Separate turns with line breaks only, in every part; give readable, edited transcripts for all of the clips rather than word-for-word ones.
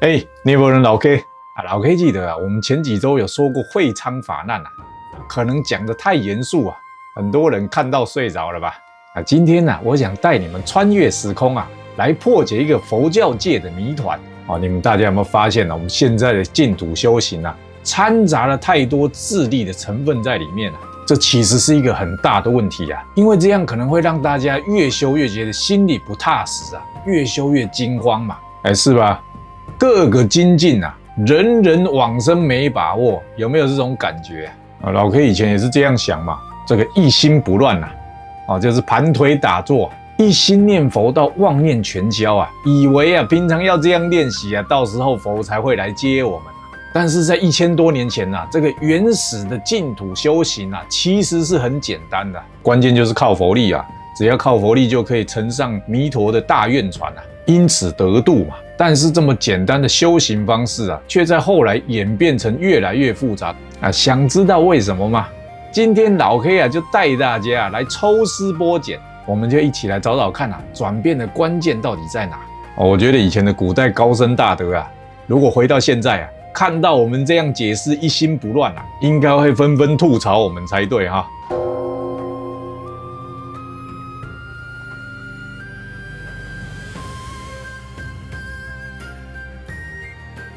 你有没有人老 K 啊？老 K 记得啊，我们前几周有说过会昌法难啊，可能讲得太严肃啊，很多人看到睡着了吧？啊，今天呢，我想带你们穿越时空啊，来破解一个佛教界的谜团啊。你们大家有没有发现呢？我们现在的净土修行啊，掺杂了太多自利的成分在里面啊。这其实是一个很大的问题啊，因为这样可能会让大家越修越觉得心里不踏实啊，越修越惊慌嘛，是吧？各个精进啊，人人往生没把握，有没有这种感觉啊？老 K 以前也是这样想嘛，这个一心不乱啊，就是盘腿打坐，一心念佛到妄念全消啊，以为啊平常要这样练习啊，到时候佛才会来接我们。但是在1000多年前啊，这个原始的净土修行啊，其实是很简单的，关键就是靠佛力啊，只要靠佛力就可以乘上弥陀的大愿船啊，因此得度嘛。但是这么简单的修行方式啊，却在后来演变成越来越复杂啊。想知道为什么吗？今天老 K 啊就带大家来抽丝剥茧，我们就一起来找找看啊，转变的关键到底在哪？我觉得以前的古代高僧大德啊，如果回到现在啊，看到我们这样解释一心不乱啊，应该会纷纷吐槽我们才对哈。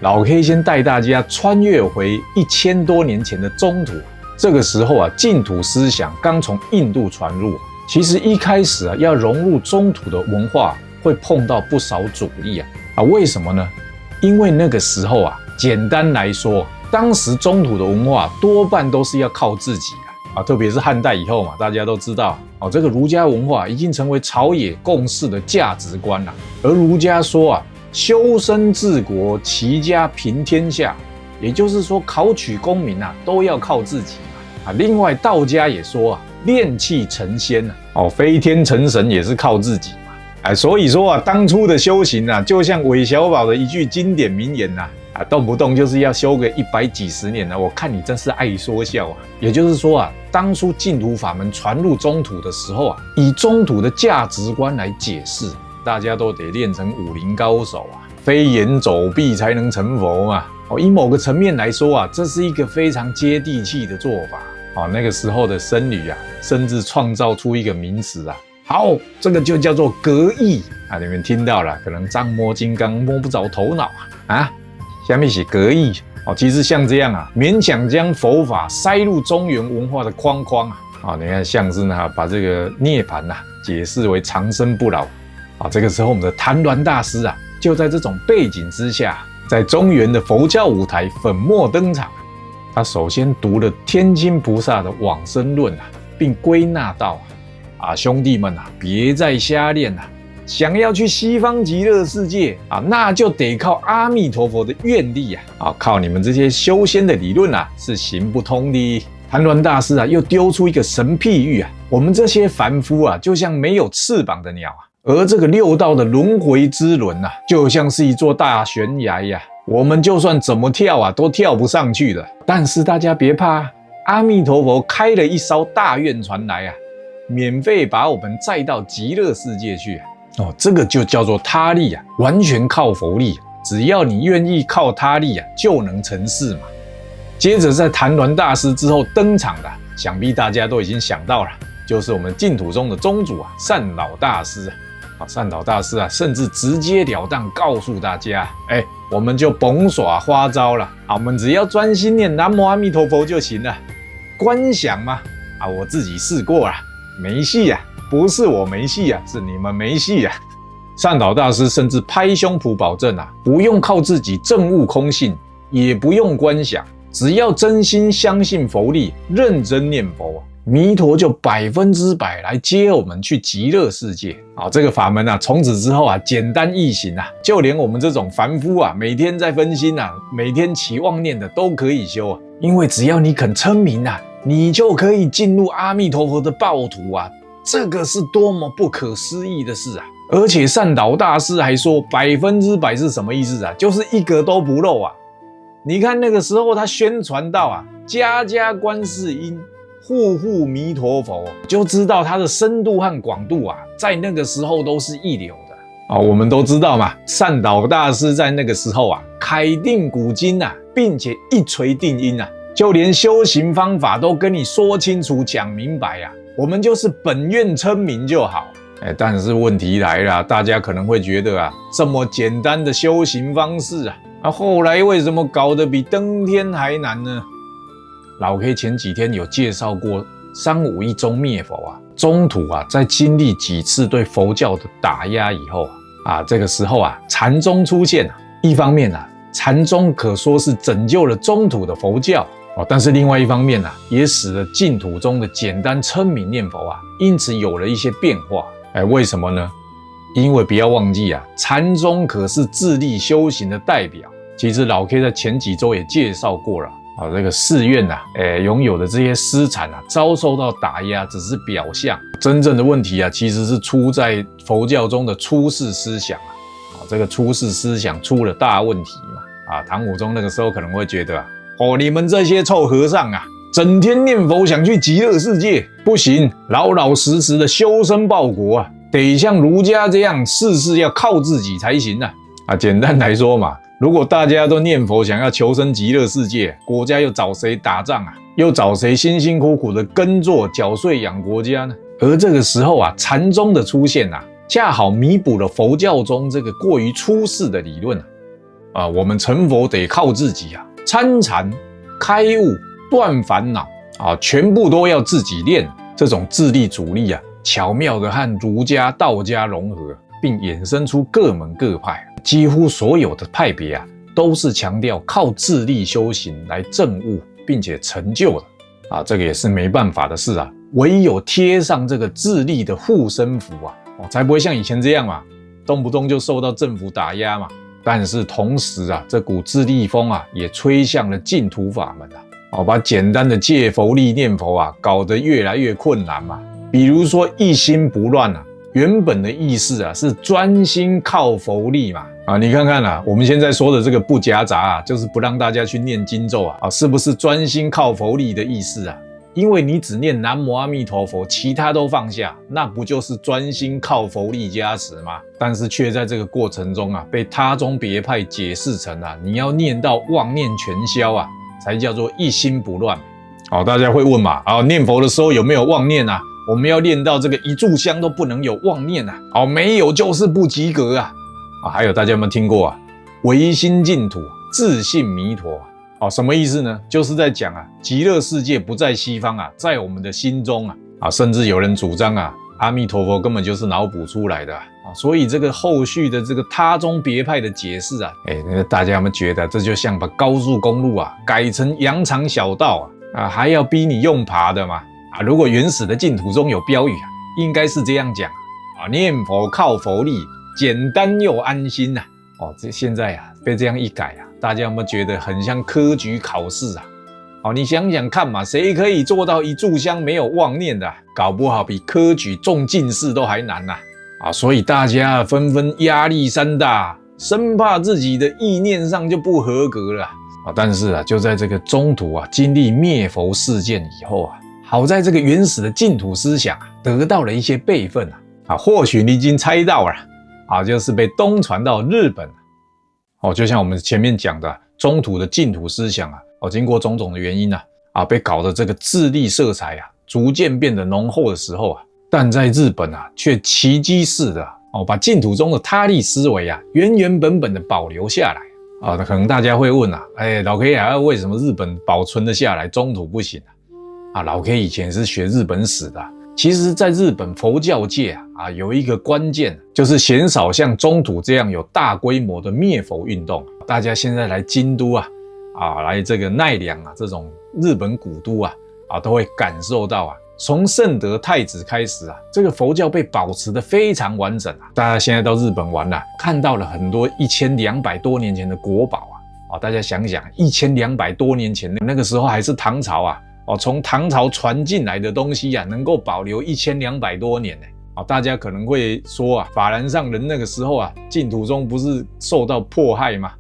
老 K 先带大家穿越回1000多年前的中土，这个时候啊，净土思想刚从印度传入，其实一开始啊，要融入中土的文化，会碰到不少阻力啊，为什么呢？因为那个时候啊，简单来说，当时中土的文化多半都是要靠自己啊，特别是汉代以后嘛，大家都知道这个儒家文化已经成为朝野共识的价值观了。而儒家说啊，修身治国，齐家平天下，也就是说考取功名啊，都要靠自己啊。另外道家也说啊，炼气成仙飞天成神也是靠自己嘛。所以说啊，当初的修行啊，就像韦小宝的一句经典名言动不动就是要修个100几十年我看你真是爱说笑啊。也就是说啊，当初净土法门传入中土的时候啊，以中土的价值观来解释，大家都得练成武林高手飞檐走壁才能成佛嘛。以某个层面来说啊，这是一个非常接地气的做法那个时候的僧侣甚至创造出一个名词好，这个就叫做格义你们听到了，可能丈摸金刚摸不着头脑下面写格义其实像这样勉强将佛法塞入中原文化的框框你看像是把这个涅槃解释为长生不老这个时候我们的谭鸾大师就在这种背景之下，在中原的佛教舞台粉墨登场。他首先读了天津菩萨的往生论并归纳到兄弟们别再瞎练想要去西方极乐世界那就得靠阿弥陀佛的愿力靠你们这些修仙的理论是行不通的。谭鸾大师又丢出一个神譬喻我们这些凡夫就像没有翅膀的鸟而这个六道的轮回之轮就像是一座大悬崖我们就算怎么跳都跳不上去的。但是大家别怕阿弥陀佛开了一艘大愿船来免费把我们载到极乐世界去这个就叫做他力完全靠佛力，只要你愿意靠他力就能成事嘛。接着在谭鸾大师之后登场的，想必大家都已经想到了，就是我们净土中的宗主善导大师善导大师甚至直截了当告诉大家我们就甭耍花招了我们只要专心念南无阿弥陀佛就行了。观想嘛我自己试过了，没戏不是我没戏是你们没戏善导大师甚至拍胸脯保证不用靠自己证悟空性，也不用观想，只要真心相信佛力，认真念佛弥陀就100%来接我们去极乐世界这个法门从此之后简单易行就连我们这种凡夫每天在分心每天起妄念的都可以修因为只要你肯称名你就可以进入阿弥陀佛的报土这个是多么不可思议的事而且善导大师还说100%是什么意思就是一个都不漏你看那个时候他宣传到家家观世音，户户弥陀佛，就知道它的深度和广度在那个时候都是一流的。我们都知道嘛，善导大师在那个时候啊，楷定古今啊，并且一锤定音啊，就连修行方法都跟你说清楚、讲明白啊，我们就是本愿称名就好。但是问题来了，大家可能会觉得啊，这么简单的修行方式啊，后来为什么搞得比登天还难呢？老 K 前几天有介绍过351宗灭佛啊，中途啊，在经历几次对佛教的打压以后这个时候啊，禅宗出现一方面禅宗可说是拯救了中土的佛教但是另外一方面也使得净土中的简单称名念佛因此有了一些变化。为什么呢？因为不要忘记禅宗可是自力修行的代表。其实老 K 在前几周也介绍过了这个寺院拥有的这些私产遭受到打压只是表象，真正的问题其实是出在佛教中的出世思想这个出世思想出了大问题嘛唐武宗那个时候可能会觉得你们这些臭和尚整天念佛想去极乐世界，不行，老老实实的修身报国得像儒家这样事事要靠自己才行简单来说嘛，如果大家都念佛想要求生极乐世界，国家又找谁打仗又找谁辛辛苦苦的耕作缴税养国家呢？而这个时候禅宗的出现恰好弥补了佛教中这个过于出世的理论我们成佛得靠自己参禅开悟断烦恼全部都要自己练。这种自力主力巧妙的和儒家道家融合，并衍生出各门各派，几乎所有的派别都是强调靠自力修行来证悟并且成就的这个也是没办法的事唯有贴上这个自力的护身符才不会像以前这样嘛，动不动就受到政府打压嘛。但是同时这股自力风也吹向了净土法门把简单的借佛力念佛搞得越来越困难嘛。比如说一心不乱原本的意思是专心靠佛力嘛你看看我们现在说的这个不夹杂就是不让大家去念经咒是不是专心靠佛力的意思因为你只念南无阿弥陀佛，其他都放下，那不就是专心靠佛力加持吗？但是却在这个过程中被他宗别派解释成你要念到妄念全消才叫做一心不乱。大家会问嘛念佛的时候有没有妄念我们要练到这个一炷香都不能有妄念没有就是不及格还有大家有没有听过唯心净土，自信弥陀什么意思呢？就是在讲极乐世界不在西方在我们的心中甚至有人主张阿弥陀佛根本就是脑补出来的所以这个后续的这个他宗别派的解释大家有没有觉得这就像把高速公路改成羊肠小道还要逼你用爬的嘛如果原始的净土中有标语应该是这样讲念佛靠佛力，简单又安心这现在被这样一改大家有没有觉得很像科举考试你想想看嘛，谁可以做到一炷香没有妄念的搞不好比科举中进士都还难所以大家纷纷压力山大，生怕自己的意念上就不合格了但是就在这个中土经历灭佛事件以后好在这个原始的净土思想得到了一些备份或许你已经猜到了就是被东传到日本就像我们前面讲的中土的净土思想经过种种的原因被搞得这个自力色彩逐渐变得浓厚的时候但在日本却奇迹似的把净土中的他力思维原原本本的保留下来可能大家会问老 K 为什么日本保存得下来，中土不行老 K 以前是学日本史的其实在日本佛教界有一个关键，就是鲜少像中土这样有大规模的灭佛运动。大家现在来京都来这个奈良这种日本古都都会感受到从圣德太子开始这个佛教被保持得非常完整大家现在到日本玩看到了很多1200多年前的国宝大家想想1200多年前那个时候还是唐朝从唐朝传进来的东西能够保留1200多年大家可能会说法兰上人那个时候净土中不是受到迫害吗？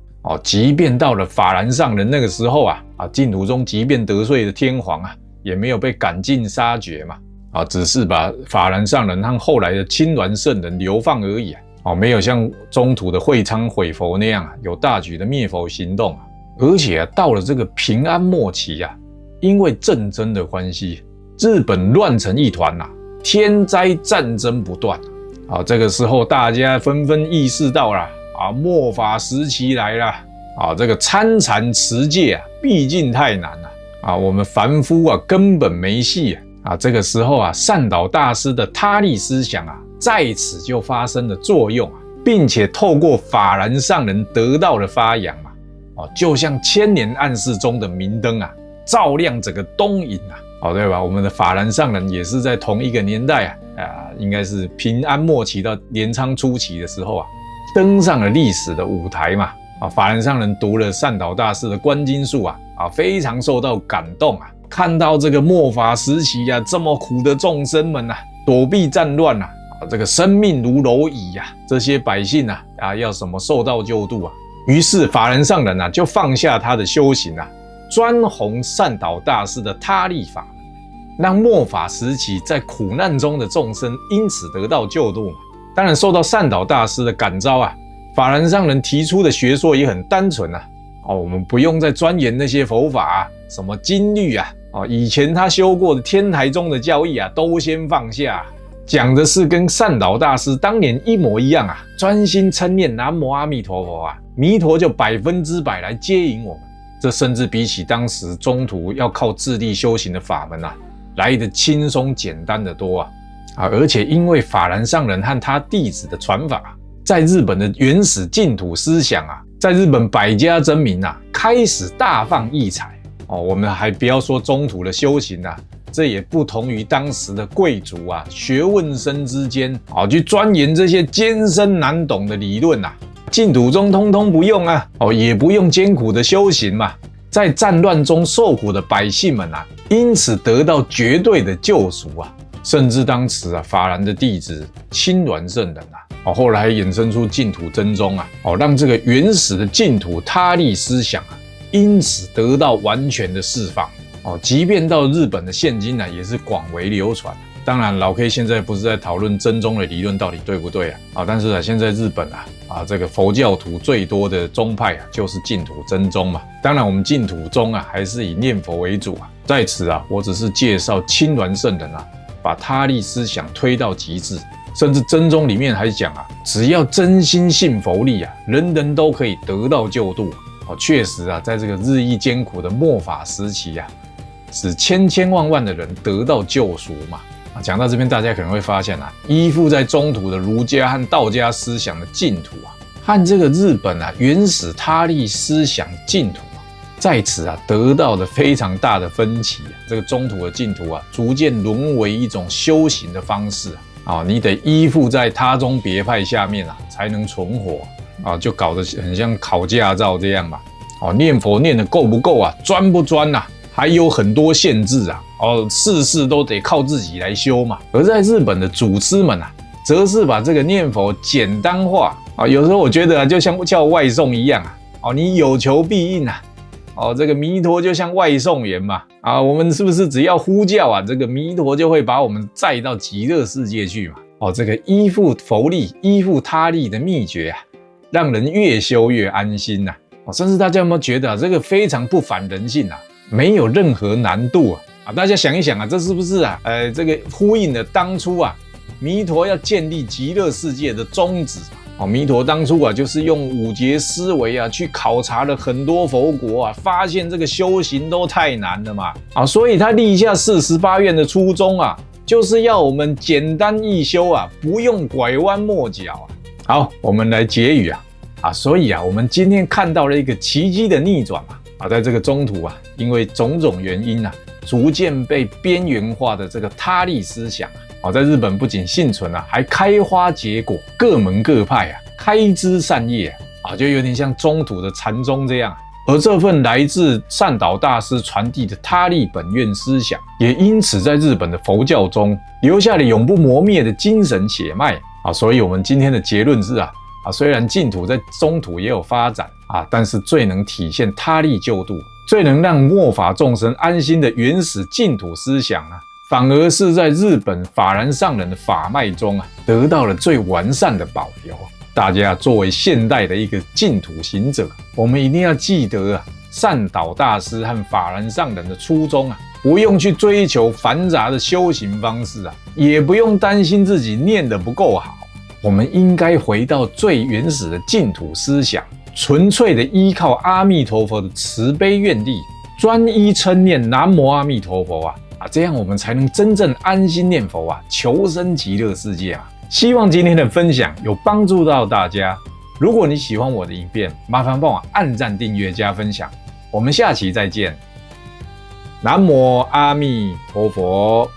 即便到了法兰上人那个时候净土中即便得罪的天皇也没有被赶尽杀绝嘛只是把法兰上人和后来的亲鸾圣人流放而已没有像中土的会昌毁佛那样有大举的灭佛行动而且到了这个平安末期因为战争的关系，日本乱成一团天灾战争不断这个时候大家纷纷意识到了末法时期来了这个参禅持戒毕竟太难了我们凡夫根本没戏这个时候善导大师的他力思想在此就发生了作用并且透过法然上人得到了发扬就像千年暗示中的明灯照亮整个东瀛对吧？我们的法然上人也是在同一个年代应该是平安末期到镰仓初期的时候登上了历史的舞台嘛法然上人读了善导大师的观经术非常受到感动看到这个末法时期这么苦的众生们躲避战乱这个生命如蝼蚁这些百姓要什么受到救度于是法然上人就放下他的修行专弘善导大师的他力法门，让末法时期在苦难中的众生因此得到救度当然受到善导大师的感召法然上人提出的学说也很单纯我们不用再钻研那些佛法什么经律以前他修过的天台宗的教义都先放下讲的是跟善导大师当年一模一样专心称念南无阿弥陀佛弥陀就100%来接引我们。这甚至比起当时中途要靠自力修行的法门来得轻松简单得多而且因为法然上人和他弟子的传法在日本的原始净土思想在日本百家争鸣开始大放异彩我们还不要说中土的修行这也不同于当时的贵族学问生之间去钻研这些艰深难懂的理论净土中通通不用也不用艰苦的修行嘛，在战乱中受苦的百姓们因此得到绝对的救赎甚至当时法然的弟子亲鸾圣人后来衍生出净土真宗让这个原始的净土他力思想因此得到完全的释放即便到日本的现今也是广为流传。当然老 K 现在不是在讨论真宗的理论到底对不对但是现在日本这个佛教徒最多的宗派就是净土真宗嘛。当然我们净土宗还是以念佛为主在此我只是介绍亲鸾圣人把他力思想推到极致，甚至真宗里面还讲只要真心信佛力人人都可以得到救度确实在这个日益艰苦的末法时期使千千万万的人得到救赎嘛。讲到这边大家可能会发现依附在中土的儒家和道家思想的净土和这个日本原始他力思想净土在此得到了非常大的分歧这个中土的净土逐渐沦为一种修行的方式你得依附在他宗别派下面才能存活就搞得很像考驾照这样嘛念佛念得够不够专不专还有很多限制事事都得靠自己来修嘛。而在日本的祖师们则是把这个念佛简单化有时候我觉得就像叫外送一样你有求必应这个弥陀就像外送员嘛我们是不是只要呼叫这个弥陀就会把我们载到极乐世界去嘛这个依附佛力依附他力的秘诀让人越修越安心甚至大家有没有觉得这个非常不反人性没有任何难度大家想一想这是不是这个呼应了当初弥陀要建立极乐世界的宗旨弥陀当初就是用五劫思维去考察了很多佛国发现这个修行都太难了嘛所以他立下48愿的初衷就是要我们简单易修不用拐弯抹角好，我们来结语所以我们今天看到了一个奇迹的逆转在这个中土因为种种原因逐渐被边缘化的这个他力思想在日本不仅幸存还开花结果，各门各派开枝散叶就有点像中土的禅宗这样而这份来自善导大师传递的他力本愿思想，也因此在日本的佛教中留下了永不磨灭的精神血脉所以我们今天的结论是虽然净土在中土也有发展但是最能体现他力救度，最能让末法众生安心的原始净土思想反而是在日本法然上人的法脉中得到了最完善的保留。大家作为现代的一个净土行者，我们一定要记得善导大师和法然上人的初衷不用去追求繁杂的修行方式也不用担心自己念得不够好。我们应该回到最原始的净土思想，纯粹的依靠阿弥陀佛的慈悲愿力，专一称念南无阿弥陀佛这样我们才能真正安心念佛求生极乐世界希望今天的分享有帮助到大家。如果你喜欢我的影片，麻烦帮我按赞、订阅、加分享。我们下期再见。南无阿弥陀佛。